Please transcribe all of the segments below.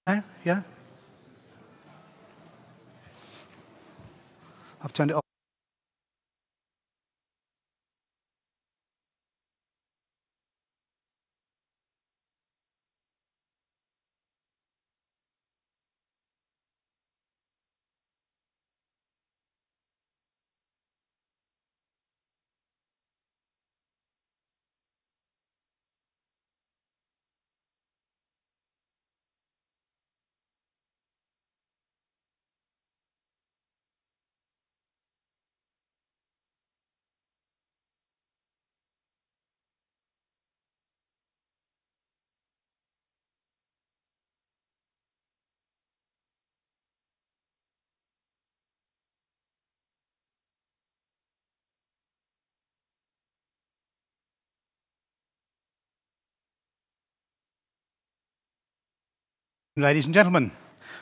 Yeah? I've turned it off. Ladies and gentlemen,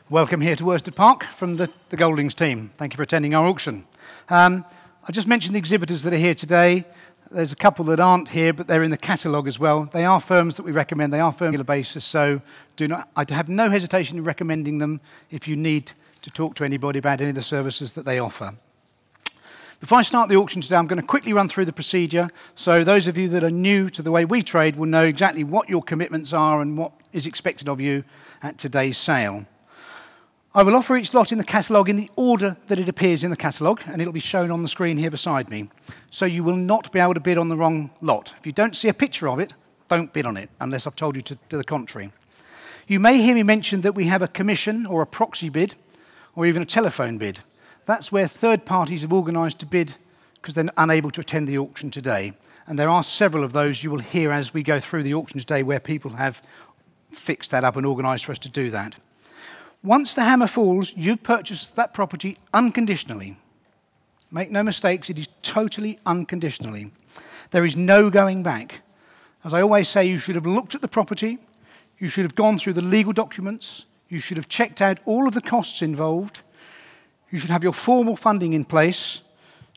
welcome here to Worsted Park from the Goldings team. Thank you for attending our auction. I just mentioned the exhibitors that are here today. There's a couple that aren't here, but they're in the catalogue as well. They are firms that we recommend. They are firms on a regular basis, so I have no hesitation in recommending them if you need to talk to anybody about any of the services that they offer. Before I start the auction today, I'm going to quickly run through the procedure, so those of you that are new to the way we trade will know exactly what your commitments are and what is expected of you at today's sale. I will offer each lot in the catalogue in the order that it appears in the catalogue, and it'll be shown on the screen here beside me. So you will not be able to bid on the wrong lot. If you don't see a picture of it, don't bid on it, unless I've told you to the contrary. You may hear me mention that we have a commission or a proxy bid, or even a telephone bid. That's where third parties have organised to bid because they're unable to attend the auction today. And there are several of those you will hear as we go through the auction today where people have fixed that up and organised for us to do that. Once the hammer falls, you've purchased that property unconditionally. Make no mistakes, it is totally unconditionally. There is no going back. As I always say, you should have looked at the property, you should have gone through the legal documents, you should have checked out all of the costs involved, you should have your formal funding in place,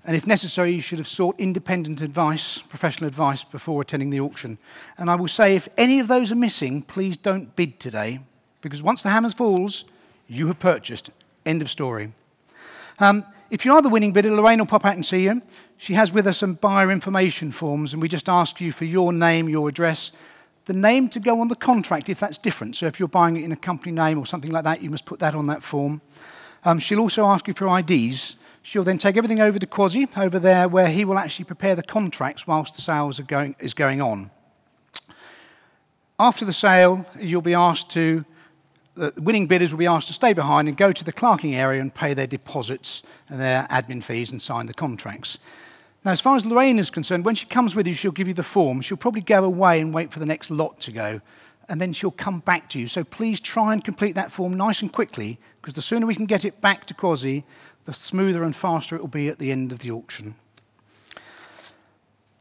and if necessary, you should have sought independent advice, professional advice, before attending the auction. And I will say, if any of those are missing, please don't bid today, because once the hammer falls, you have purchased. End of story. If you are the winning bidder, Lorraine will pop out and see you. She has with her some buyer information forms, and we just ask you for your name, your address, the name to go on the contract if that's different. So if you're buying it in a company name or something like that, you must put that on that form. She'll also ask you for IDs. She'll then take everything over to Quasi, over there, where he will actually prepare the contracts whilst the sales is going on. After the sale, you'll be asked to, the winning bidders will be asked to stay behind and go to the clerking area and pay their deposits and their admin fees and sign the contracts. Now, as far as Lorraine is concerned, when she comes with you, she'll give you the form. She'll probably go away and wait for the next lot to go, and then she'll come back to you. So please try and complete that form nice and quickly, because the sooner we can get it back to Quasi, the smoother and faster it will be at the end of the auction.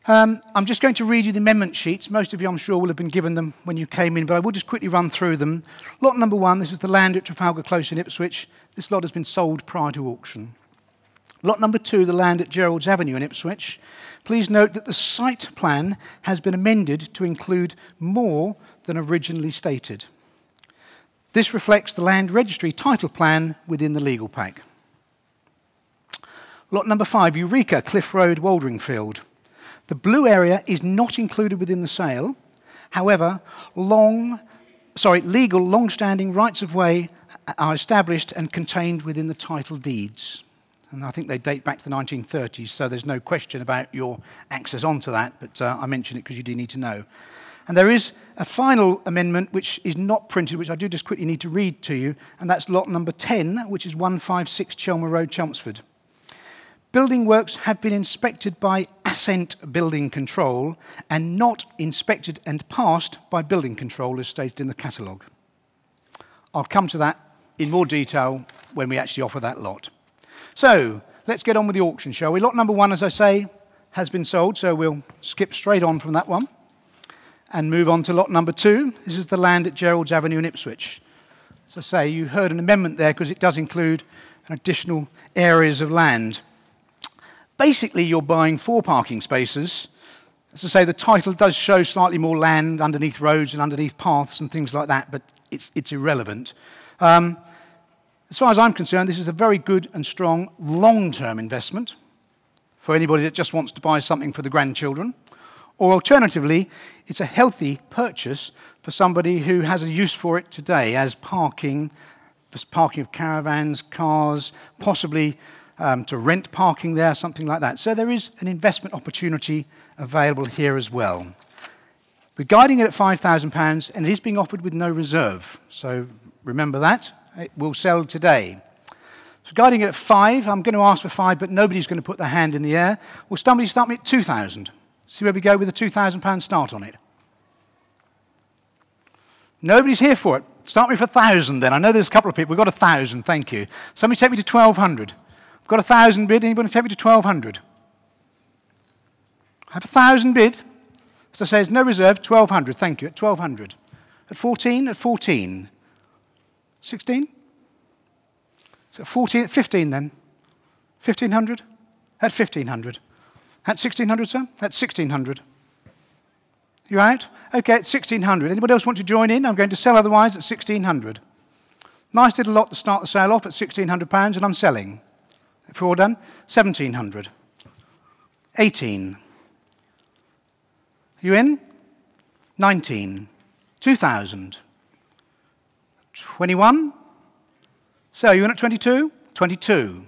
I'm just going to read you the amendment sheets. Most of you, I'm sure, will have been given them when you came in, but I will just quickly run through them. Lot number 1, this is the land at Trafalgar Close in Ipswich. This lot has been sold prior to auction. Lot number 2, the land at Gerald's Avenue in Ipswich. Please note that the site plan has been amended to include more than originally stated. This reflects the land registry title plan within the legal pack. Lot number 5, Eureka, Cliff Road, Waldringfield. The blue area is not included within the sale. However, legal long-standing rights-of-way are established and contained within the title deeds. And I think they date back to the 1930s, so there's no question about your access onto that, but I mention it because you do need to know. And there is a final amendment which is not printed, which I do just quickly need to read to you, and that's lot number 10, which is 156 Chelmer Road, Chelmsford. Building works have been inspected by Ascent Building Control and not inspected and passed by Building Control as stated in the catalogue. I'll come to that in more detail when we actually offer that lot. So, let's get on with the auction, shall we? Lot number 1, as I say, has been sold, so we'll skip straight on from that one and move on to lot number 2. This is the land at Gerald's Avenue in Ipswich. As I say, you heard an amendment there because it does include additional areas of land. Basically, you're buying 4 parking spaces As I say, the title does show slightly more land underneath roads and underneath paths and things like that, but it's irrelevant. As far as I'm concerned, this is a very good and strong long-term investment for anybody that just wants to buy something for the grandchildren. Or alternatively, it's a healthy purchase for somebody who has a use for it today as parking of caravans, cars, possibly to rent parking there, something like that. So there is an investment opportunity available here as well. We're guiding it at £5,000 and it is being offered with no reserve. So remember that. It will sell today. So guiding it at 5, I'm going to ask for 5, but nobody's going to put their hand in the air. Will somebody start me at 2,000? See where we go with a £2,000 start on it. Nobody's here for it. Start me for 1,000 then. I know there's a couple of people. We've got 1,000, thank you. Somebody take me to 1,200. I've got 1,000 bid. Anybody take me to 1,200? I have 1,000 bid. As I say, there's no reserve. 1,200, thank you. At 1,200. At 14, at 14. 16? So 14, at 15 then. 1,500? At 1,500. At 1,600, sir? At 1,600. You out? Okay, at 1,600. Anybody else want to join in? I'm going to sell otherwise at 1,600. Nice little lot to start the sale off at £1,600, and I'm selling. If we're all done, 1,700. 18. You in? 19. 2,000. 21. So, you in at 22? 22.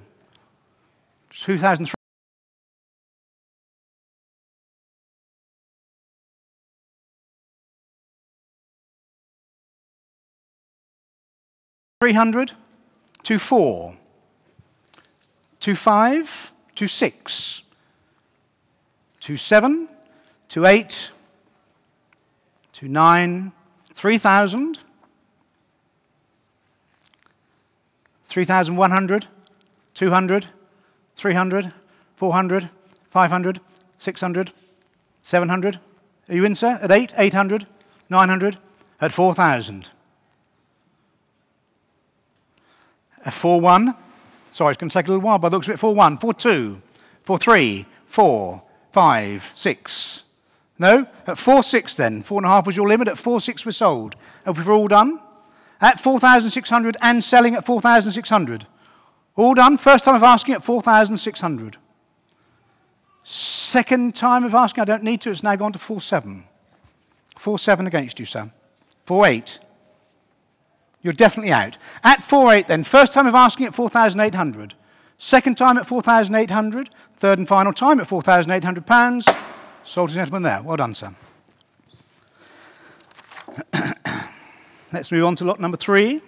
2,003. 300, 24, 25, 26, 27, 28, 29, 3,000, 3,100, 200, 300, 400, 500, 600, 700. Are you in, sir? At 8, 800, 900, at 4,000. A 4-1. Sorry, it's going to take a little while, but it looks a bit 4-1. 4-2, 4-3, 4, 5, 6. No? At 4-6 then. 4.5 was your limit. At 4-6 we're sold. Have we all done? At 4,600 and selling at 4,600. All done. First time of asking at 4,600. Second time of asking, I don't need to. It's now gone to 4-7. 4-7 against you, sir. 4-8. You're definitely out. At 4.8 then, first time of asking at 4,800. Second time at 4,800. Third and final time at £4,800. Sold to the gentleman there. Well done, sir. Let's move on to lot number 3.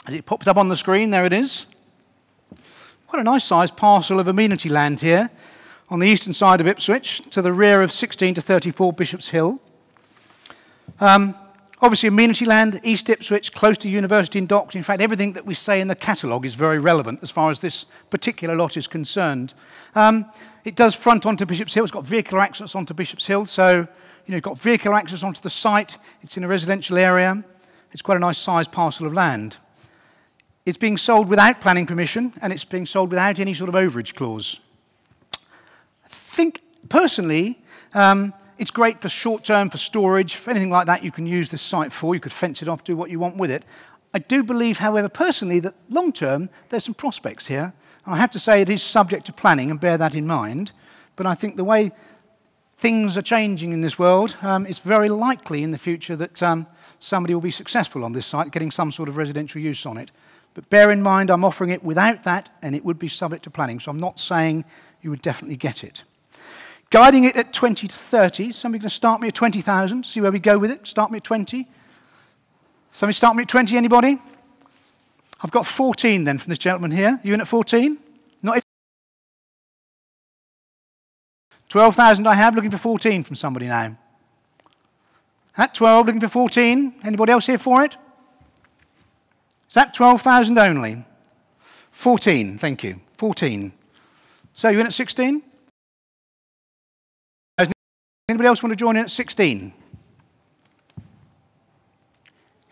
As it pops up on the screen, there it is. Quite a nice sized parcel of amenity land here on the eastern side of Ipswich, to the rear of 16 to 34 Bishop's Hill. Obviously, amenity land, East Ipswich, close to University and Docks. In fact, everything that we say in the catalogue is very relevant as far as this particular lot is concerned. It does front onto Bishop's Hill. It's got vehicular access onto Bishop's Hill. So, you've got vehicular access onto the site. It's in a residential area. It's quite a nice sized parcel of land. It's being sold without planning permission, and it's being sold without any sort of overage clause. I think, personally, it's great for short-term, for storage, for anything like that you can use this site for. You could fence it off, do what you want with it. I do believe, however, personally, that long-term, there's some prospects here. I have to say it is subject to planning, and bear that in mind. But I think the way things are changing in this world, it's very likely in the future that somebody will be successful on this site, getting some sort of residential use on it. But bear in mind, I'm offering it without that, and it would be subject to planning. So I'm not saying you would definitely get it. Guiding it at 20 to 30. Somebody going to start me at 20,000. See where we go with it. Start me at 20. Somebody start me at 20, anybody? I've got 14 then from this gentleman here. You in at 14? Not 12,000 I have, looking for 14 from somebody now. At 12, looking for 14. Anybody else here for it? Is that 12,000 only? 14, thank you. 14. So you in at 16? Anybody else want to join in at 16?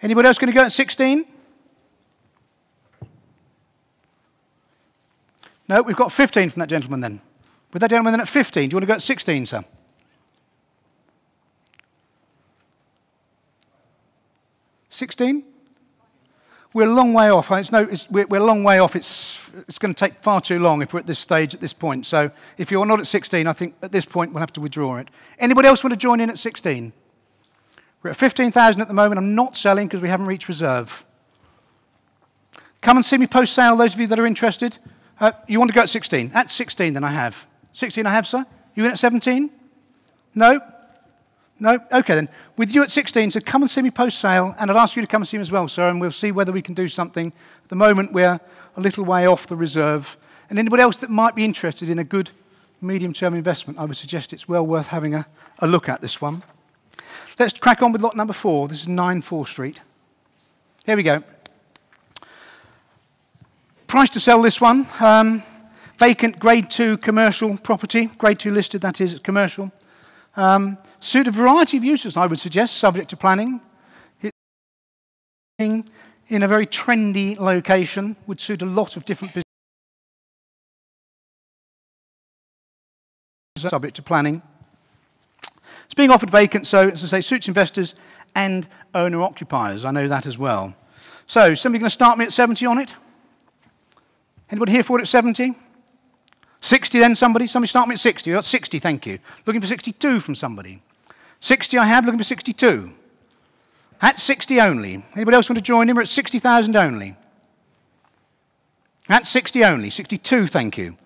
Anybody else going to go at 16? No, we've got 15 from that gentleman then. With that gentleman then at 15. Do you want to go at 16, sir? 16? We're a long way off. We're a long way off. It's going to take far too long if we're at this stage, at this point. So if you're not at 16, I think at this point we'll have to withdraw it. Anybody else want to join in at 16? We're at 15,000 at the moment. I'm not selling because we haven't reached reserve. Come and see me post-sale, those of you that are interested. You want to go at 16? At 16, then I have. 16 I have, sir? You in at 17? No? No? OK, then. With you at 16, so come and see me post-sale, and I'd ask you to come and see me as well, sir, and we'll see whether we can do something. At the moment, we're a little way off the reserve. And anybody else that might be interested in a good medium-term investment, I would suggest it's well worth having a look at this one. Let's crack on with lot number 4. This is 9 4 Street. Here we go. Price to sell this one. Vacant Grade 2 commercial property. Grade 2 listed, that is, it's commercial. Suit a variety of uses, I would suggest, subject to planning. In a very trendy location, would suit a lot of different businesses, subject to planning. It's being offered vacant, so as I say, suits investors and owner-occupiers. I know that as well. So, somebody going to start me at 70 on it? Anybody here for it at 70? 60 then, somebody? Somebody start me at 60. We've got 60, thank you. Looking for 62 from somebody. 60 I have, looking for 62. At 60 only. Anybody else want to join in? We're at 60,000 only. At 60 only. 62, thank you.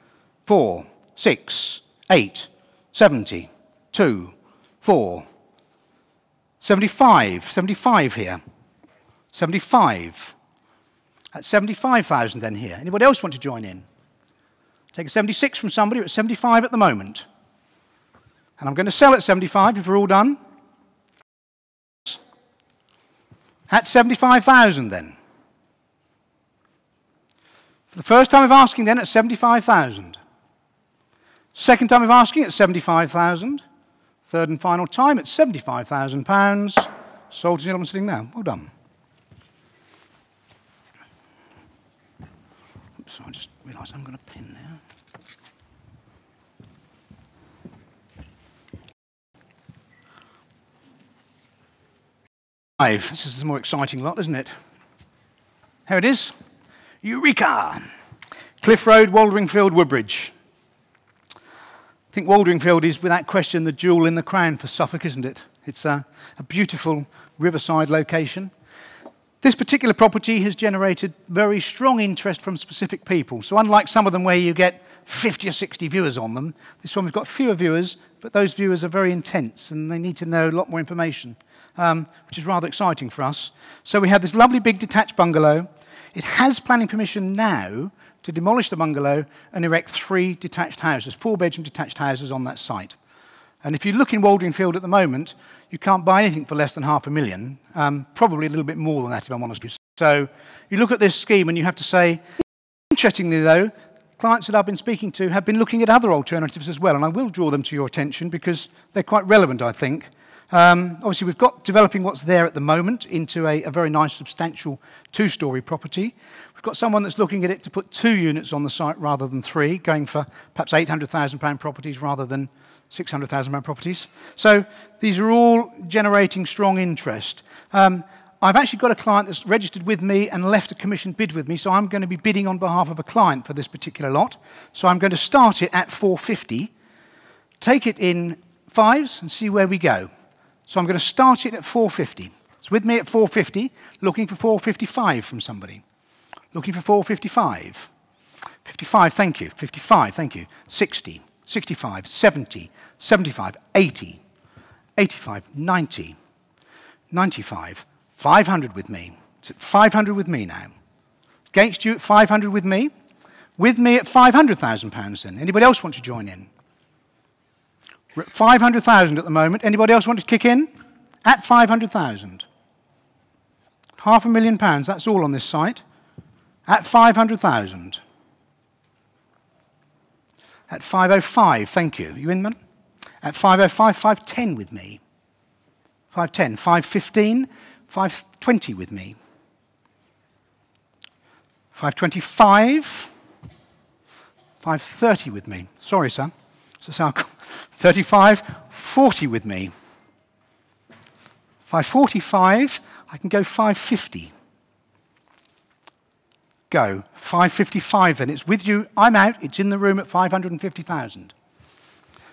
4, 6, 8, 70, 2, 4. 75. 75 here. 75. At 75,000 then here. Anybody else want to join in? Take a 76 from somebody. We're at 75 at the moment. And I'm going to sell at 75 if we're all done. At 75,000 then. For the first time of asking then at 75,000. Second time of asking at 75,000. Third and final time at £75,000. Sold to the gentleman sitting now. Well done. Oops, I just realised I haven't got a pen there. This is the more exciting lot, isn't it? Here it is. Eureka! Cliff Road, Waldringfield, Woodbridge. I think Waldringfield is, without question, the jewel in the crown for Suffolk, isn't it? It's a beautiful riverside location. This particular property has generated very strong interest from specific people. So unlike some of them where you get 50 or 60 viewers on them, this one we've got fewer viewers, but those viewers are very intense and they need to know a lot more information. Which is rather exciting for us. So we have this lovely big detached bungalow. It has planning permission now to demolish the bungalow and erect 3 detached houses, 4-bedroom detached houses on that site. And if you look in Waldringfield at the moment, you can't buy anything for less than £500,000, probably a little bit more than that if I'm honest with you. So you look at this scheme and you have to say, interestingly though, clients that I've been speaking to have been looking at other alternatives as well, and I will draw them to your attention because they're quite relevant, I think. Obviously, we've got developing what's there at the moment into a very nice, substantial 2-storey property. We've got someone that's looking at it to put 2 units on the site rather than 3, going for perhaps £800,000 properties rather than £600,000 properties. So these are all generating strong interest. I've actually got a client that's registered with me and left a commission bid with me, so I'm going to be bidding on behalf of a client for this particular lot. So I'm going to start it at 450, take it in 5s and see where we go. So I'm going to start it at 450. It's with me at 450, looking for 455 from somebody. Looking for 455. 55, thank you. 55, thank you. 60, 65, 70, 75, 80, 85, 90, 95, 500 with me. It's at 500 with me now. Against you at 500 with me. With me at £500,000 then. Anybody else want to join in? We're at 500,000 at the moment. Anybody else want to kick in? At 500,000. £500,000, that's all on this site. At 500,000. At 505, thank you. You in, man? At 505, 510 with me. 510, 515, 520 with me. 525, 530 with me. Sorry, sir. So 35, 40 with me. 545, I can go 550. Go. 555 then. It's with you. I'm out. It's in the room at 550,000.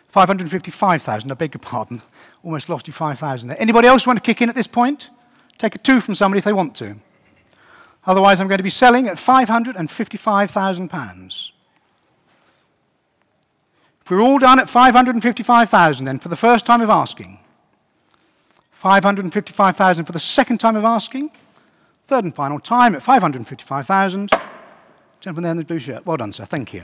555,000, I beg your pardon. Almost lost you 5,000 there. Anybody else want to kick in at this point? Take a 2 from somebody if they want to. Otherwise, I'm going to be selling at £555,000. If we're all done at 555,000 then, for the first time of asking. 555,000 for the second time of asking. Third and final time at 555,000. Gentleman there in the blue shirt. Well done, sir. Thank you.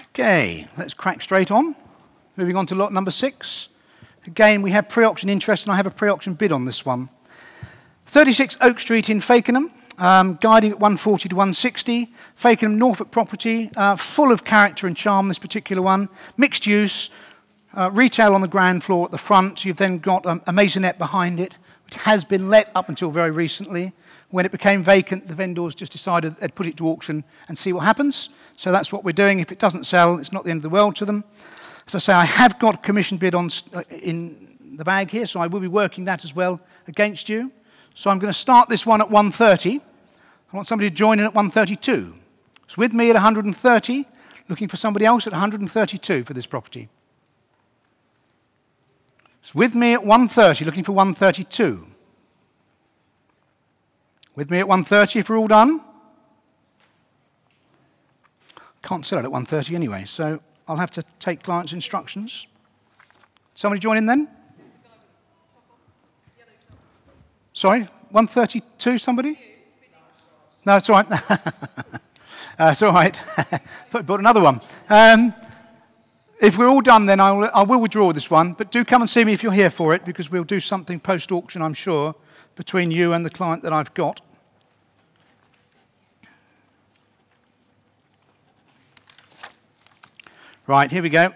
Okay, let's crack straight on. Moving on to lot number 6. Again, we have pre-auction interest, and I have a pre-auction bid on this one. 36 Oak Street in Fakenham, guiding at 140 to 160. Fakenham, Norfolk property, full of character and charm, this particular one. Mixed use, retail on the ground floor at the front. You've then got a maisonette behind it, which has been let up until very recently. When it became vacant, the vendors just decided they'd put it to auction and see what happens. So that's what we're doing. If it doesn't sell, it's not the end of the world to them. As I say, I have got a commission bid on in the bag here, so I will be working that as well against you. So I'm going to start this one at 130. I want somebody to join in at 132. It's with me at 130, looking for somebody else at 132 for this property. It's with me at 130, looking for 132. With me at 130 if we're all done. Can't sell it at 130 anyway, so I'll have to take clients' instructions. Somebody join in then? Sorry, 132, somebody? No, it's all right. It's all right. Thought you bought another one. If we're all done, then I will withdraw this one, but do come and see me if you're here for it, because we'll do something post-auction, I'm sure, between you and the client that I've got. Right, here we go.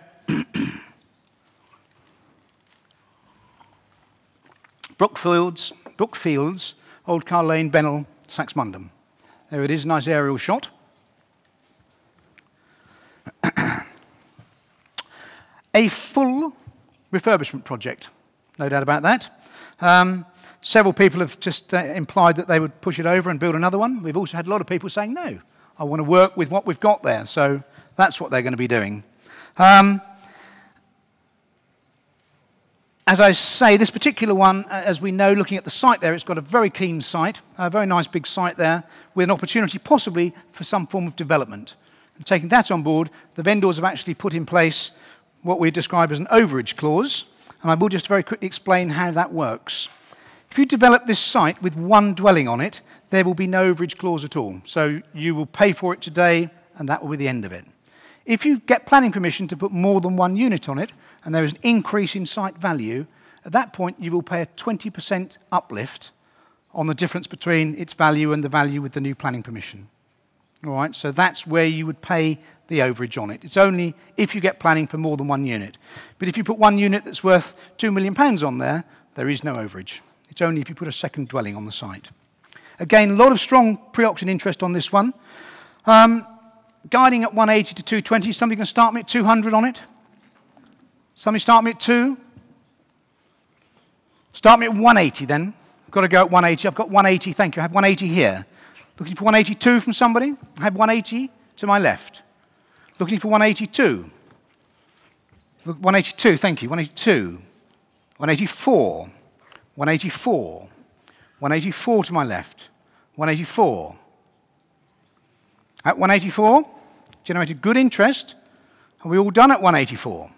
Brookfields, Old Car Lane, Bennell, Saxmundham. There it is, nice aerial shot. A full refurbishment project, no doubt about that. Several people have just implied that they would push it over and build another one. We've also had a lot of people saying, no, I want to work with what we've got there. So that's what they're going to be doing. As I say, this particular one, as we know, looking at the site there, it's got a very clean site, a very nice big site there, with an opportunity possibly for some form of development. And taking that on board, the vendors have actually put in place what we describe as an overage clause, and I will just very quickly explain how that works. If you develop this site with one dwelling on it, there will be no overage clause at all. So you will pay for it today, and that will be the end of it. If you get planning permission to put more than one unit on it, and there is an increase in site value, at that point you will pay a 20% uplift on the difference between its value and the value with the new planning permission. All right, so that's where you would pay the overage on it. It's only if you get planning for more than one unit. But if you put one unit that's worth £2 million on there, there is no overage. It's only if you put a second dwelling on the site. Again, a lot of strong pre-auction interest on this one. Guiding at 180 to 220. Somebody can start me at 200 on it? Somebody start me at 2? Start me at 180 then. Got to go at 180. I've got 180, thank you. I have 180 here. Looking for 182 from somebody? I have 180 to my left. Looking for 182. Look, 182, thank you. 182. 184. 184. 184 to my left. 184. At 184, generated good interest. Are we all done at 184?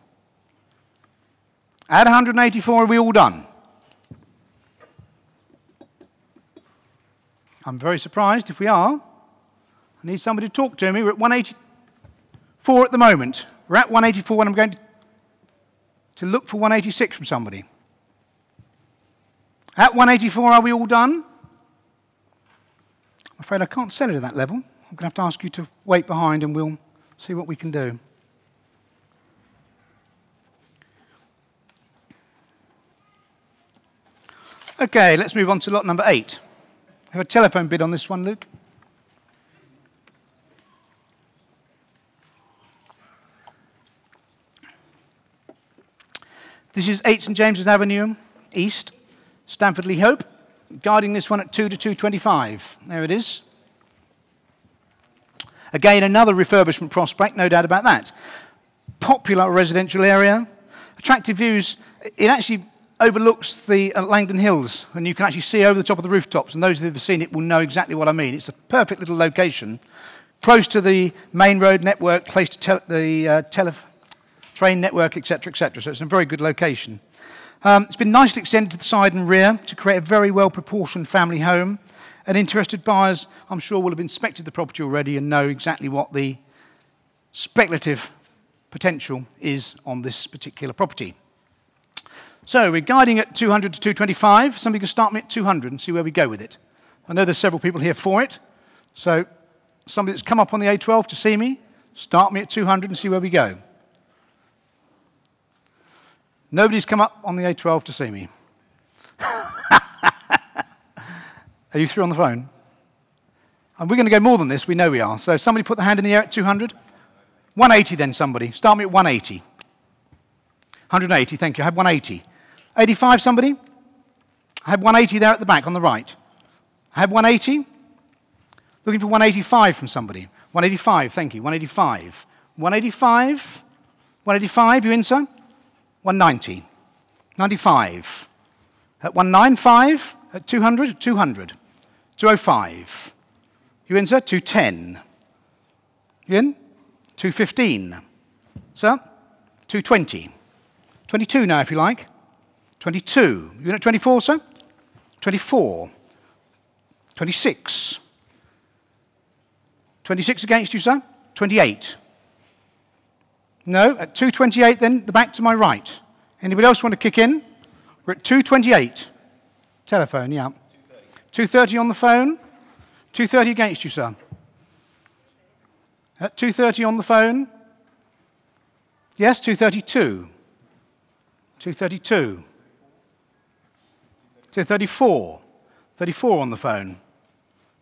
At 184, are we all done? I'm very surprised if we are. I need somebody to talk to me. We're at 184 at the moment. We're at 184 and I'm going to look for 186 from somebody. At 184, are we all done? I'm afraid I can't sell it at that level. I'm going to have to ask you to wait behind and we'll see what we can do. Okay, let's move on to lot number 8. Have a telephone bid on this one, Luke. This is 8 St James's Avenue, East, Stamford Lee Hope. Guiding this one at 2 to 225. There it is. Again, another refurbishment prospect, no doubt about that. Popular residential area, attractive views. It actually overlooks the Langdon Hills, and you can actually see over the top of the rooftops, and those who have seen it will know exactly what I mean. It's a perfect little location, close to the main road network, close to the train network, etc., etc. So it's a very good location. It's been nicely extended to the side and rear to create a very well-proportioned family home. And interested buyers, I'm sure, will have inspected the property already and know exactly what the speculative potential is on this particular property. So we're guiding at 200 to 225. Somebody can start me at 200 and see where we go with it. I know there's several people here for it. So somebody that's come up on the A12 to see me, start me at 200 and see where we go. Nobody's come up on the A12 to see me. Are you through on the phone? And we're going to go more than this, we know we are. So somebody put the hand in the air at 200. 180 then, somebody. Start me at 180. 180, thank you. I have 180. 85, somebody? I have 180 there at the back on the right. I have 180. Looking for 185 from somebody. 185, thank you. 185. 185. 185, you in, sir? 190. 95. At 195. At 200. 200. 205. You in, sir? 210. You in? 215. Sir? 220. 22 now, if you like. 22. You in at 24, sir? 24. 26. 26 against you, sir? 28. No, at 228 then, the back to my right. Anybody else want to kick in? We're at 228. Telephone, yeah. 230 on the phone. 230 against you, sir. At 230 on the phone. Yes, 232. 232. 234. 34 on the phone.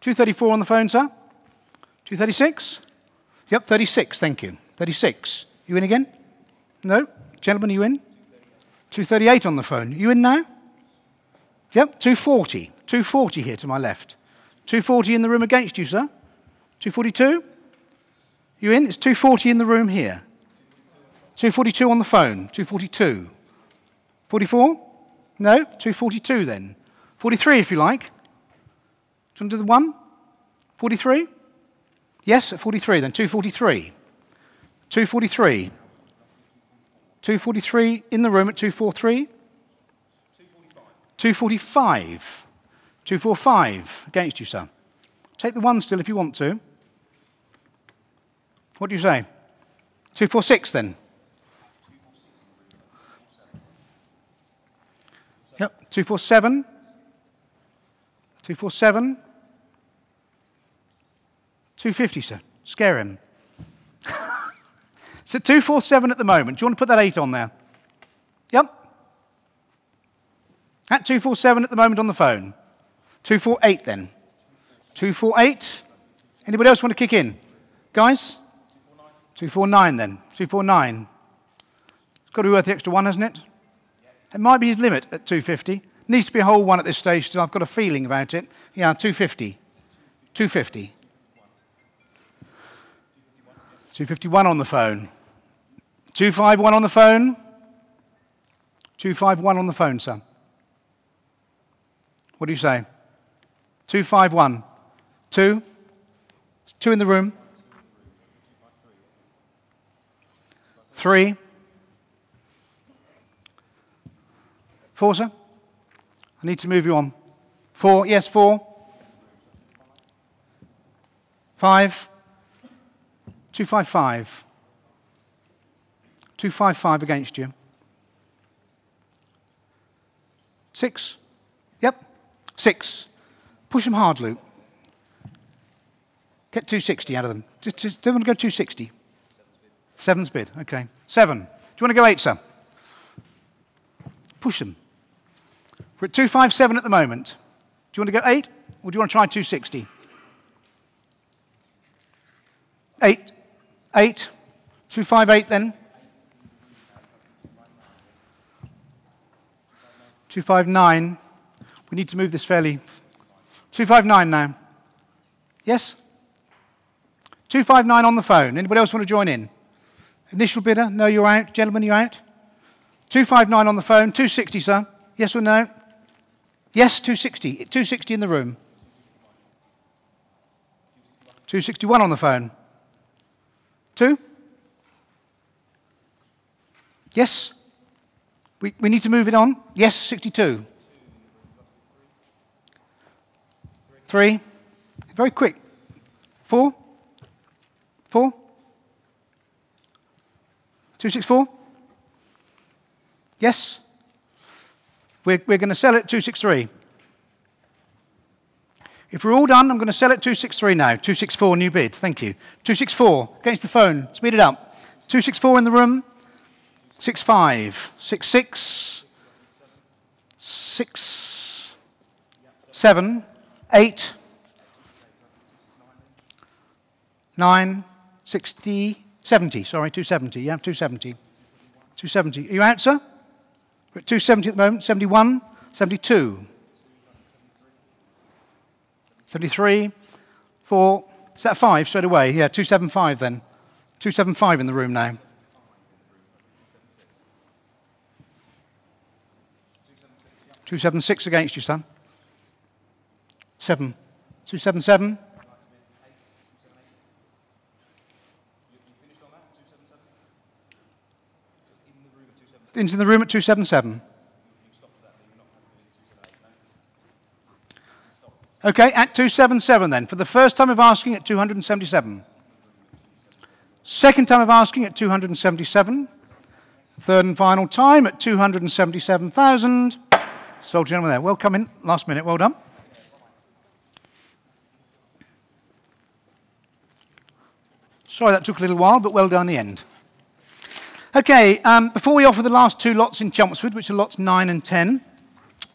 234 on the phone, sir. 236? Yep, 36, thank you. 36. You in again? No? Gentlemen, you in? 238 on the phone. You in now? Yep, 240. 240 here to my left. 240 in the room against you, sir. 242? You in? It's 240 in the room here. 242 on the phone. 242. 44? No? 242 then. 43 if you like. Do you want to do the one? 43? Yes, at 43 then. 243. 243. 243 in the room at 243. 245. 245 against you, sir. Take the one still if you want to. What do you say? 246 then. Yep, 247. 247. 250, sir. Scare him. So 247 at the moment. Do you want to put that 8 on there? Yep. At 247 at the moment on the phone. 248 then. 248. Anybody else want to kick in? Guys? 249 then. 249. It's got to be worth the extra one, hasn't it? It might be his limit at 250. Needs to be a whole one at this stage still. I've got a feeling about it. Yeah, 250. 250. 251 on the phone. 251 on the phone. 251 on the phone, sir. What do you say? 251. 2. 2 in the room. 3. 4, sir. I need to move you on. 4. Yes, 4. 5. 255. 255 against you. 6. Yep. 6. Push them hard, Luke. Get 260 out of them. Just don't want to go 260. 7's bid. Okay. 7. Do you want to go 8, sir? Push them. We're at 257 at the moment. Do you want to go 8, or do you want to try 260? 8. 8. 258 then. 259. We need to move this fairly. 259 now. Yes? 259 on the phone. Anybody else want to join in? Initial bidder? No, you're out. Gentlemen, you're out. 259 on the phone. 260, sir. Yes or no? Yes, 260. 260 in the room. 261 on the phone. 2? Yes? We need to move it on. Yes, 62. 3. Very quick. 4? 4? 264? Yes? We're going to sell it at 263. If we're all done, I'm going to sell it at 263 now. 264, new bid. Thank you. 264, against the phone. Speed it up. 264 in the room. 65, 66, 6, 7, 8, 9, 60, 70. Sorry, 270. Yeah, 270. 270. Are you out, sir? We're at 270 at the moment. 71, 72, 73, 4. Is that 5 straight away? Yeah, 275 then. 275 in the room now. 276 against you, son. 7. 277. Into the room at 277. Okay, at 277 then. For the first time of asking at 277. Second time of asking at 277. Third and final time at 277,000. Sold gentleman there. Well, come in. Last minute. Well done. Sorry that took a little while, but well done in the end. Okay, before we offer the last 2 lots in Chelmsford, which are lots 9 and 10,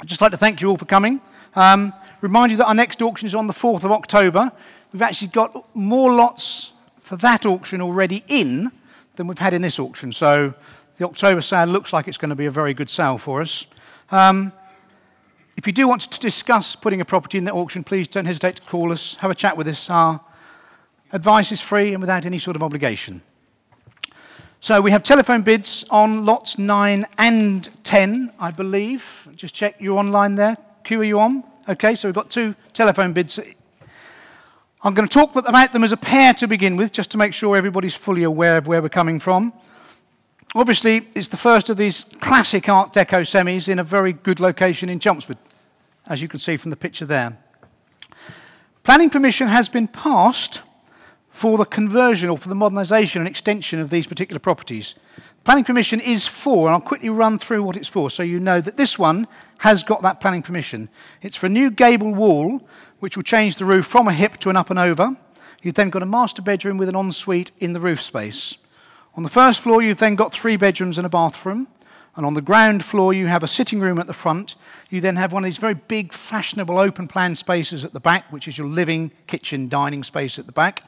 I'd just like to thank you all for coming. Remind you that our next auction is on the 4th of October. We've actually got more lots for that auction already in than we've had in this auction. So the October sale looks like it's going to be a very good sale for us. If you do want to discuss putting a property in the auction, please don't hesitate to call us, have a chat with us. Our advice is free and without any sort of obligation. So we have telephone bids on lots 9 and 10, I believe. Just check, you're online there. Q, are you on? Okay, so we've got 2 telephone bids. I'm going to talk about them as a pair to begin with, just to make sure everybody's fully aware of where we're coming from. Obviously, it's the first of these classic Art Deco semis in a very good location in Chelmsford, as you can see from the picture there. Planning permission has been passed for the conversion or for the modernisation and extension of these particular properties. Planning permission is for, and I'll quickly run through what it's for so you know that this one has got that planning permission. It's for a new gable wall, which will change the roof from a hip to an up and over. You've then got a master bedroom with an ensuite in the roof space. On the first floor, you've then got 3 bedrooms and a bathroom. And on the ground floor, you have a sitting room at the front. You then have one of these very big, fashionable, open-plan spaces at the back, which is your living, kitchen, dining space at the back,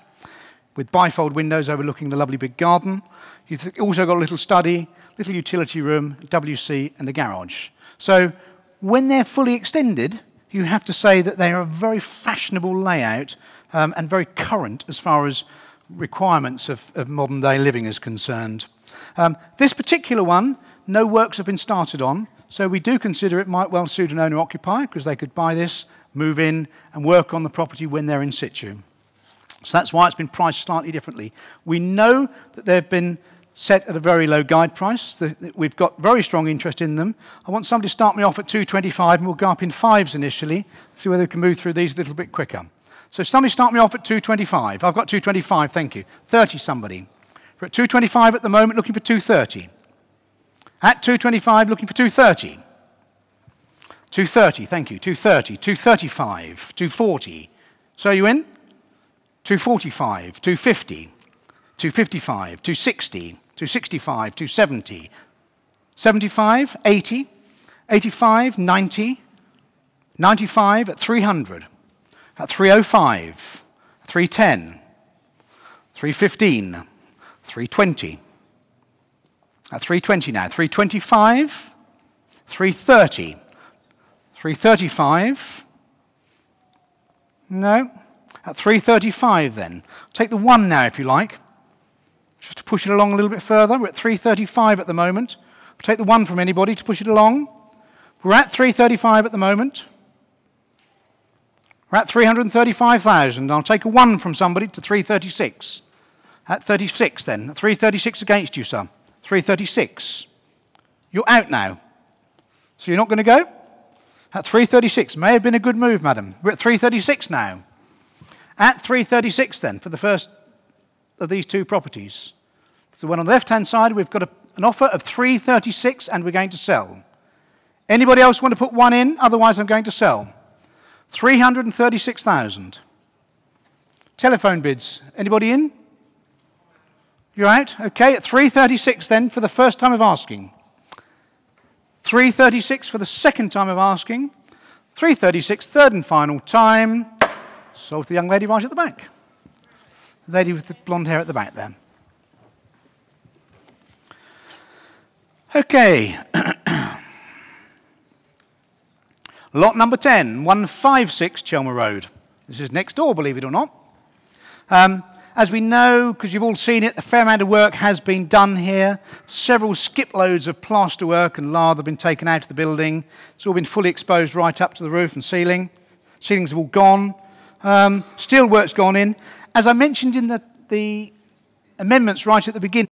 with bifold windows overlooking the lovely big garden. You've also got a little study, little utility room, WC, and a garage. So when they're fully extended, you have to say that they are a very fashionable layout and very current as far as requirements of modern-day living is concerned. This particular one, no works have been started on, so we do consider it might well suit an owner-occupier because they could buy this, move in, and work on the property when they're in situ. So that's why it's been priced slightly differently. We know that they've been set at a very low guide price. We've got very strong interest in them. I want somebody to start me off at 225, and we'll go up in 5s initially, see whether we can move through these a little bit quicker. So somebody start me off at 225. I've got 225, thank you. 30 somebody. We're at 225 at the moment, looking for 230. At 225, looking for 230. 230, thank you. 230, 235, 240. So are you in? 245, 250, 255, 260, 265, 270, 75, 80, 85, 90, 95 at 300. At 305. 310. 315. 320. At 320 now. 325. 330. 335. No. At 335 then. Take the 1 now if you like. Just to push it along a little bit further. We're at 335 at the moment. Take the 1 from anybody to push it along. We're at 335 at the moment. We're at 335,000. I'll take a 1 from somebody to 336. At 36 then. At 336 against you, sir. 336. You're out now. So you're not going to go? At 336. May have been a good move, madam. We're at 336 now. At 336 then, for the first of these two properties. The one on the left-hand side, we've got an offer of 336 and we're going to sell. Anybody else want to put 1 in? Otherwise, I'm going to sell. 336,000. Telephone bids. Anybody in? You're out? Okay, at 336 then for the first time of asking. 336 for the second time of asking. 336, third and final time. Sold to the young lady right at the back. The lady with the blonde hair at the back there. Okay. Lot number 10, 156 Chelmer Road. This is next door, believe it or not. As we know, because you've all seen it, a fair amount of work has been done here. Several skip loads of plasterwork and lath have been taken out of the building. It's all been fully exposed right up to the roof and ceiling. Ceilings have all gone. Steel work's gone in. As I mentioned in the amendments right at the beginning,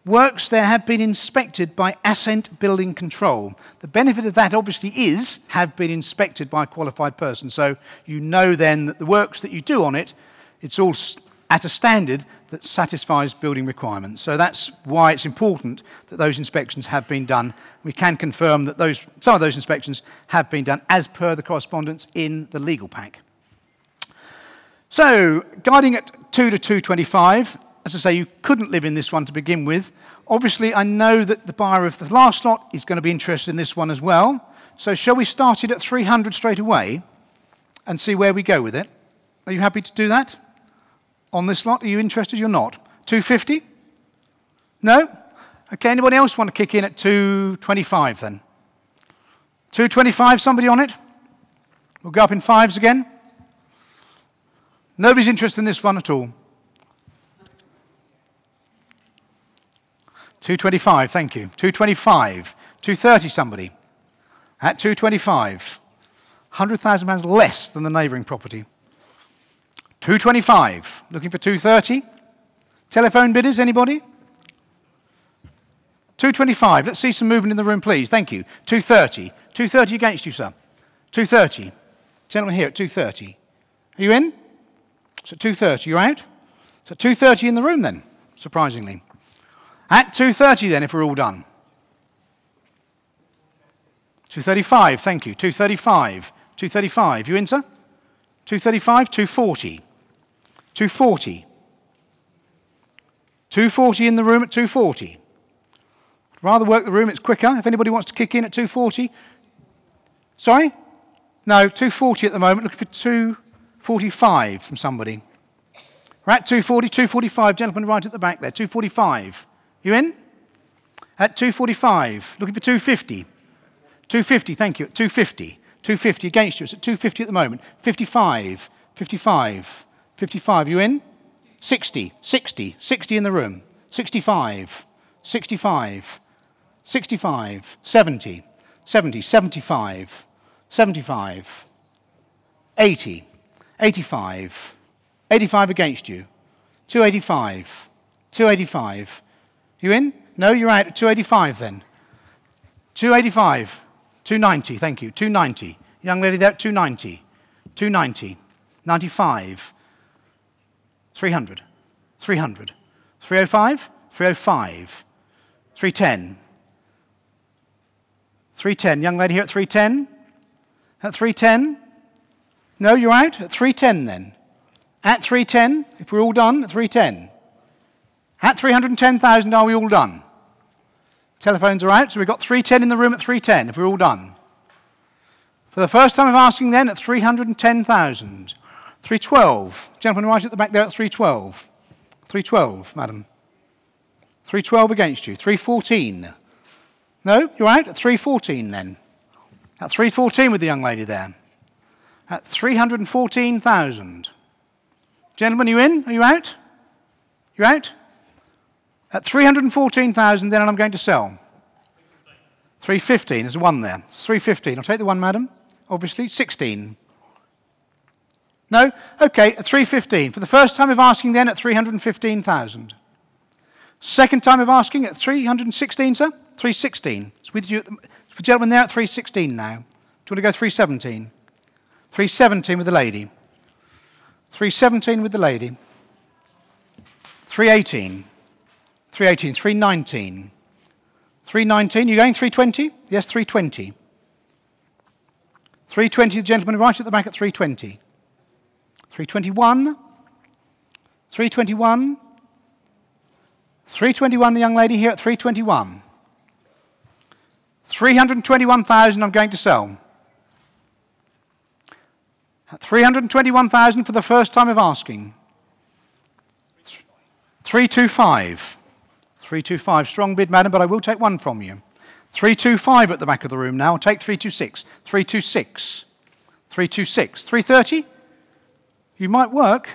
works there have been inspected by Ascent Building Control. The benefit of that obviously is have been inspected by a qualified person. So you know then that the works that you do on it, it's all at a standard that satisfies building requirements. So that's why it's important that those inspections have been done. We can confirm that some of those inspections have been done as per the correspondence in the legal pack. So, guiding at 2 to 225, as I say, you couldn't live in this one to begin with. Obviously, I know that the buyer of the last lot is going to be interested in this one as well. So shall we start it at 300 straight away and see where we go with it? Are you happy to do that? On this lot, are you interested? You're not. 250? No? Okay, anybody else want to kick in at 225 then? 225, somebody on it? We'll go up in fives again. Nobody's interested in this one at all. 225, thank you. 225. 230, somebody. At 225. £100,000 less than the neighbouring property. 225. Looking for 230. Telephone bidders, anybody? 225. Let's see some movement in the room, please. Thank you. 230. 230 against you, sir. 230. Gentleman here at 230. Are you in? So 230, you're out? So 230 in the room then, surprisingly. At 230 then, if we're all done. 235, thank you. 235. 235, you in, sir? 235, 240. 240. 240 in the room at 240. I'd rather work the room, it's quicker. If anybody wants to kick in at 240. Sorry? No, 240 at the moment, looking for 245 from somebody. We're at 240, 245, gentleman right at the back there, 245. You in? At 245, looking for 250. 250, thank you, at 250. 250 against you, it's at 250 at the moment. 55, 55, 55, you in? 60, 60, 60 in the room. 65, 65, 65, 70, 70, 75, 75, 80, 85, 85 against you. 285, 285. You in? No, you're out at 285 then. 285, 290, thank you. 290. Young lady there at 290. 290, 95, 300, 300, 305, 305, 310, 310. Young lady here at 310. At 310. No, you're out at 310 then. At 310, if we're all done, at 310. At 310,000, are we all done? Telephones are out, so we've got 310 in the room at 310, if we're all done. For the first time of asking then at 310,000. 312. Gentleman right at the back there at 312. 312, madam. 312 against you. 314. No, you're out at 314 then. At 314 with the young lady there. At 314,000. Gentlemen, you in? Are you out? You're out? At 314,000 then, and I'm going to sell. 315, there's a 1 there. It's 315. I'll take the 1, madam. Obviously, 16. No? Okay, at 315. For the first time of asking then at 315,000. Second time of asking at 316, sir? 316. It's with you, the gentleman there at 316 now. Do you want to go 317? 317 with the lady. 317 with the lady. 318. 318. 319. 319. You going 320? Yes, 320. 320, the gentleman right at the back at 320. 321. 321. 321, the young lady here at 321. 321,000 I'm going to sell. At 321,000 for the first time of asking. 325. 325. Strong bid, madam, but I will take 1 from you. 325 at the back of the room now. I'll take 326. 326. 326. 330? You might work.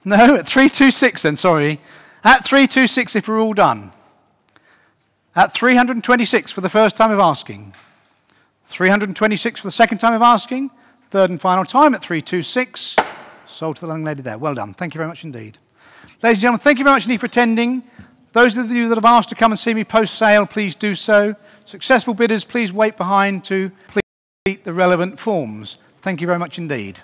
No, at 326 then, sorry. At 326 if we're all done. At 326 for the first time of asking. 326 for the second time of asking. Third and final time at 326. Sold to the young lady there. Well done. Thank you very much indeed. Ladies and gentlemen, thank you very much indeed for attending. Those of you that have asked to come and see me post-sale, please do so. Successful bidders, please wait behind to complete the relevant forms. Thank you very much indeed.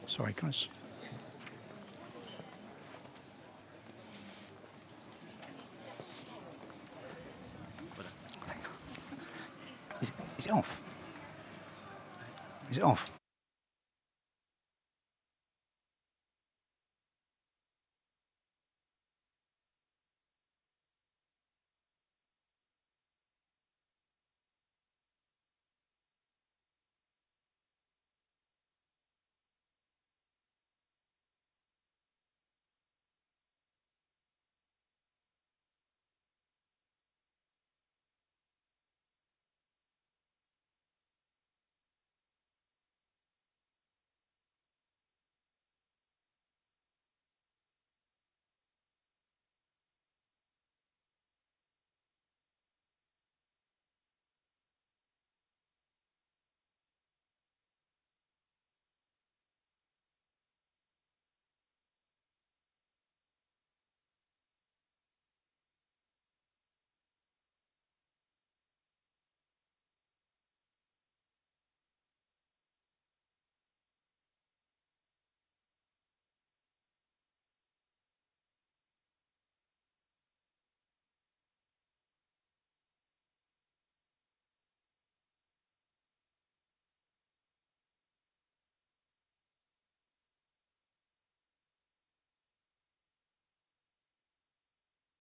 Sorry, guys. Is it off? Is it off?